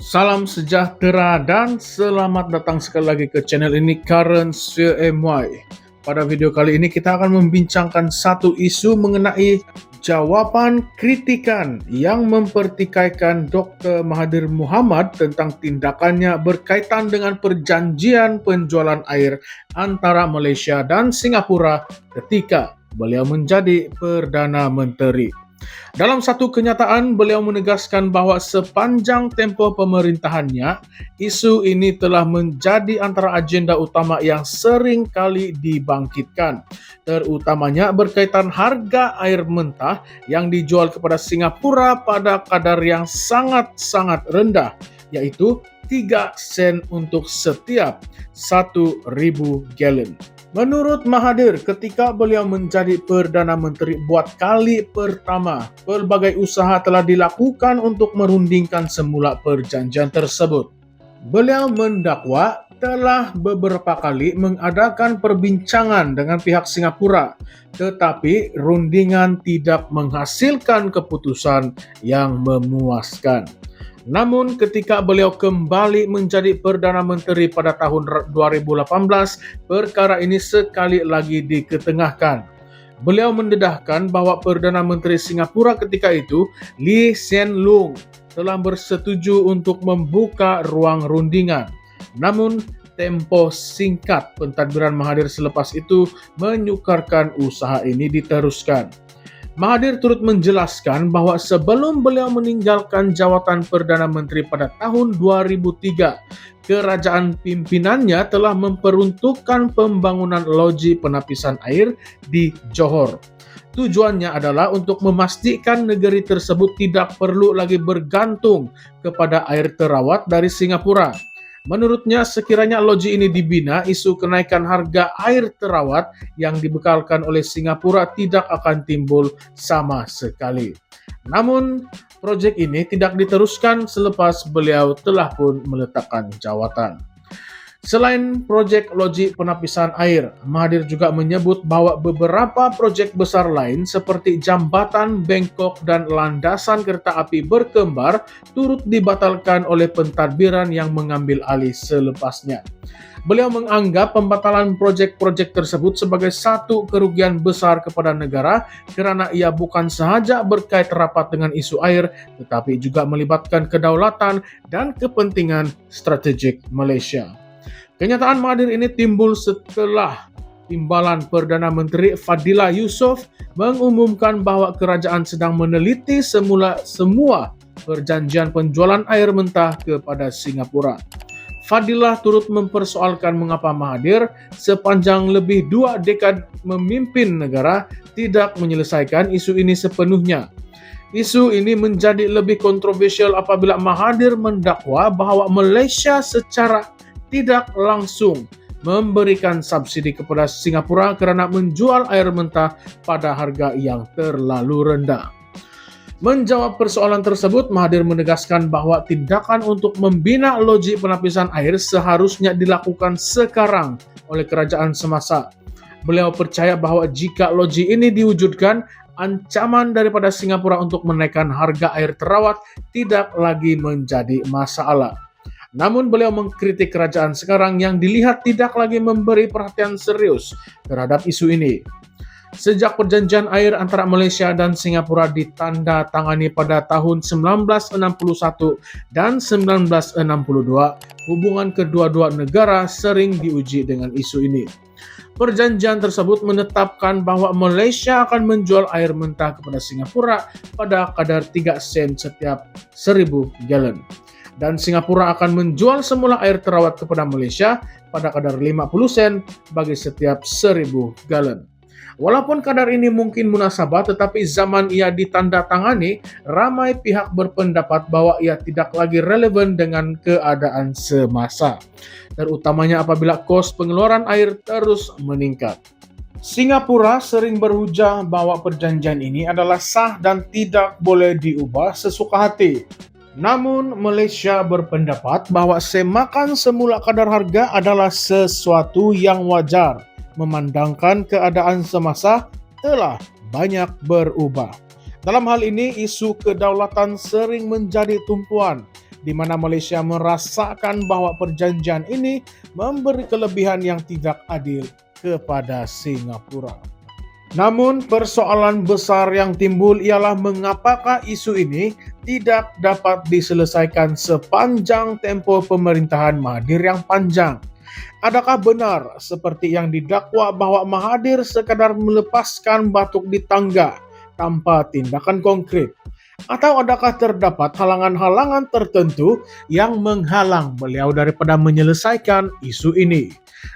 Salam sejahtera dan selamat datang sekali lagi ke channel ini Currency MY. Pada video kali ini kita akan membincangkan satu isu mengenai jawaban kritikan yang mempertikaikan Dr. Mahathir Mohamad tentang tindakannya berkaitan dengan perjanjian penjualan air antara Malaysia dan Singapura ketika beliau menjadi Perdana Menteri. Dalam satu kenyataan, beliau menegaskan bahwa sepanjang tempoh pemerintahannya, isu ini telah menjadi antara agenda utama yang sering kali dibangkitkan, terutamanya berkaitan harga air mentah yang dijual kepada Singapura pada kadar yang sangat-sangat rendah, yaitu 3 sen untuk setiap 1.000 galon. Menurut Mahathir, ketika beliau menjadi Perdana Menteri buat kali pertama, pelbagai usaha telah dilakukan untuk merundingkan semula perjanjian tersebut. Beliau mendakwa telah beberapa kali mengadakan perbincangan dengan pihak Singapura, tetapi rundingan tidak menghasilkan keputusan yang memuaskan. Namun ketika beliau kembali menjadi Perdana Menteri pada tahun 2018, perkara ini sekali lagi diketengahkan. Beliau mendedahkan bahwa Perdana Menteri Singapura ketika itu, Lee Hsien Loong, telah bersetuju untuk membuka ruang rundingan. Namun, tempo singkat pentadbiran Mahathir selepas itu menyukarkan usaha ini diteruskan. Mahathir turut menjelaskan bahwa sebelum beliau meninggalkan jawatan Perdana Menteri pada tahun 2003, kerajaan pimpinannya telah memperuntukkan pembangunan loji penapisan air di Johor. Tujuannya adalah untuk memastikan negeri tersebut tidak perlu lagi bergantung kepada air terawat dari Singapura. Menurutnya, sekiranya loji ini dibina, isu kenaikan harga air terawat yang dibekalkan oleh Singapura tidak akan timbul sama sekali. Namun, proyek ini tidak diteruskan selepas beliau telah pun meletakkan jawatan. Selain proyek loji penapisan air, Mahathir juga menyebut bahwa beberapa proyek besar lain seperti jambatan bengkok dan landasan kereta api berkembar turut dibatalkan oleh pentadbiran yang mengambil alih selepasnya. Beliau menganggap pembatalan proyek-proyek tersebut sebagai satu kerugian besar kepada negara karena ia bukan sahaja berkait rapat dengan isu air, tetapi juga melibatkan kedaulatan dan kepentingan strategik Malaysia. Kenyataan Mahathir ini timbul setelah Timbalan Perdana Menteri Fadillah Yusof mengumumkan bahwa kerajaan sedang meneliti semua perjanjian penjualan air mentah kepada Singapura. Fadillah turut mempersoalkan mengapa Mahathir sepanjang lebih 2 dekad memimpin negara tidak menyelesaikan isu ini sepenuhnya. Isu ini menjadi lebih kontroversial apabila Mahathir mendakwa bahwa Malaysia secara tidak langsung memberikan subsidi kepada Singapura kerana menjual air mentah pada harga yang terlalu rendah. Menjawab persoalan tersebut, Mahathir menegaskan bahwa tindakan untuk membina loji penapisan air seharusnya dilakukan sekarang oleh kerajaan semasa. Beliau percaya bahwa jika loji ini diwujudkan, ancaman daripada Singapura untuk menaikkan harga air terawat tidak lagi menjadi masalah. Namun beliau mengkritik kerajaan sekarang yang dilihat tidak lagi memberi perhatian serius terhadap isu ini. Sejak perjanjian air antara Malaysia dan Singapura ditandatangani pada tahun 1961 dan 1962, hubungan kedua-dua negara sering diuji dengan isu ini. Perjanjian tersebut menetapkan bahwa Malaysia akan menjual air mentah kepada Singapura pada kadar 3 sen setiap 1.000 galon. Dan Singapura akan menjual semula air terawat kepada Malaysia pada kadar 50 sen bagi setiap 1.000 galon. Walaupun kadar ini mungkin munasabah, tetapi zaman ia ditandatangani, ramai pihak berpendapat bahwa ia tidak lagi relevan dengan keadaan semasa, terutamanya apabila kos pengeluaran air terus meningkat. Singapura sering berhujah bahwa perjanjian ini adalah sah dan tidak boleh diubah sesuka hati. Namun, Malaysia berpendapat bahwa semakan semula kadar harga adalah sesuatu yang wajar, memandangkan keadaan semasa telah banyak berubah. Dalam hal ini, isu kedaulatan sering menjadi tumpuan di mana Malaysia merasakan bahwa perjanjian ini memberi kelebihan yang tidak adil kepada Singapura. Namun persoalan besar yang timbul ialah mengapakah isu ini tidak dapat diselesaikan sepanjang tempo pemerintahan Mahathir yang panjang. Adakah benar seperti yang didakwa bahwa Mahathir sekadar melepaskan batuk di tangga tanpa tindakan konkret? Atau adakah terdapat halangan-halangan tertentu yang menghalang beliau daripada menyelesaikan isu ini?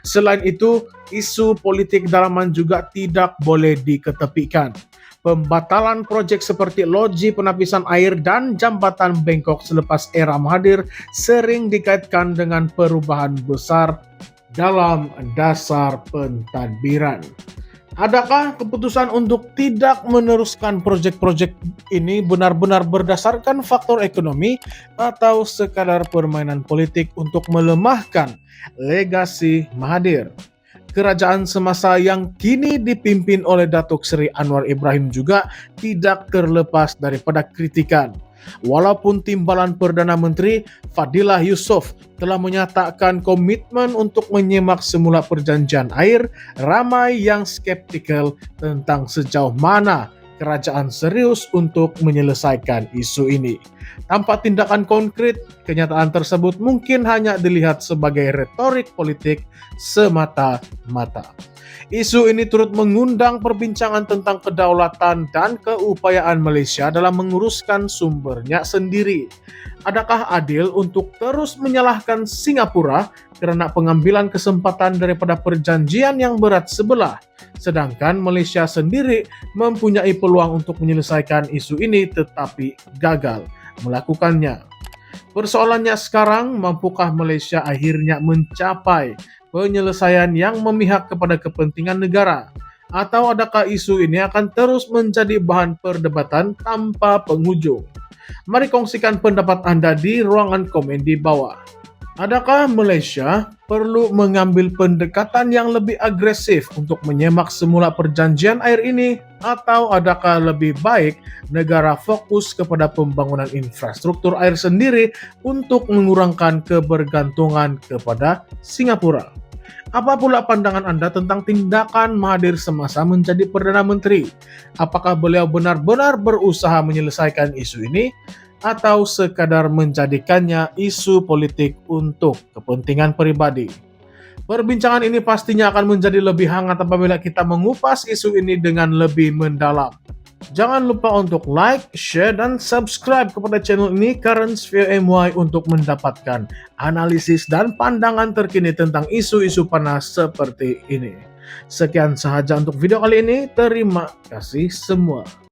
Selain itu, isu politik dalaman juga tidak boleh diketepikan. Pembatalan proyek seperti loji penapisan air dan jambatan bengkok selepas era Mahathir sering dikaitkan dengan perubahan besar dalam dasar pentadbiran. Adakah keputusan untuk tidak meneruskan proyek-proyek ini benar-benar berdasarkan faktor ekonomi atau sekadar permainan politik untuk melemahkan legasi Mahathir? Kerajaan semasa yang kini dipimpin oleh Datuk Seri Anwar Ibrahim juga tidak terlepas daripada kritikan. Walaupun timbalan Perdana Menteri Fadilah Yusof telah menyatakan komitmen untuk menyimak semula perjanjian air, ramai yang skeptikal tentang sejauh mana kerajaan serius untuk menyelesaikan isu ini. Tanpa tindakan konkret, kenyataan tersebut mungkin hanya dilihat sebagai retorik politik semata-mata. Isu ini turut mengundang perbincangan tentang kedaulatan dan keupayaan Malaysia dalam menguruskan sumbernya sendiri. Adakah adil untuk terus menyalahkan Singapura kerana pengambilan kesempatan daripada perjanjian yang berat sebelah, sedangkan Malaysia sendiri mempunyai peluang untuk menyelesaikan isu ini tetapi gagal melakukannya? Persoalannya sekarang, mampukah Malaysia akhirnya mencapai penyelesaian yang memihak kepada kepentingan negara? Atau adakah isu ini akan terus menjadi bahan perdebatan tanpa penghujung? Mari kongsikan pendapat Anda di ruangan komen di bawah. Adakah Malaysia perlu mengambil pendekatan yang lebih agresif untuk menyemak semula perjanjian air ini? Atau adakah lebih baik negara fokus kepada pembangunan infrastruktur air sendiri untuk mengurangkan kebergantungan kepada Singapura? Apa pula pandangan Anda tentang tindakan Mahathir semasa menjadi Perdana Menteri? Apakah beliau benar-benar berusaha menyelesaikan isu ini, atau sekadar menjadikannya isu politik untuk kepentingan pribadi? Perbincangan ini pastinya akan menjadi lebih hangat apabila kita mengupas isu ini dengan lebih mendalam. Jangan lupa untuk like, share, dan subscribe kepada channel ini Current Sphere MY untuk mendapatkan analisis dan pandangan terkini tentang isu-isu panas seperti ini. Sekian sahaja untuk video kali ini. Terima kasih semua.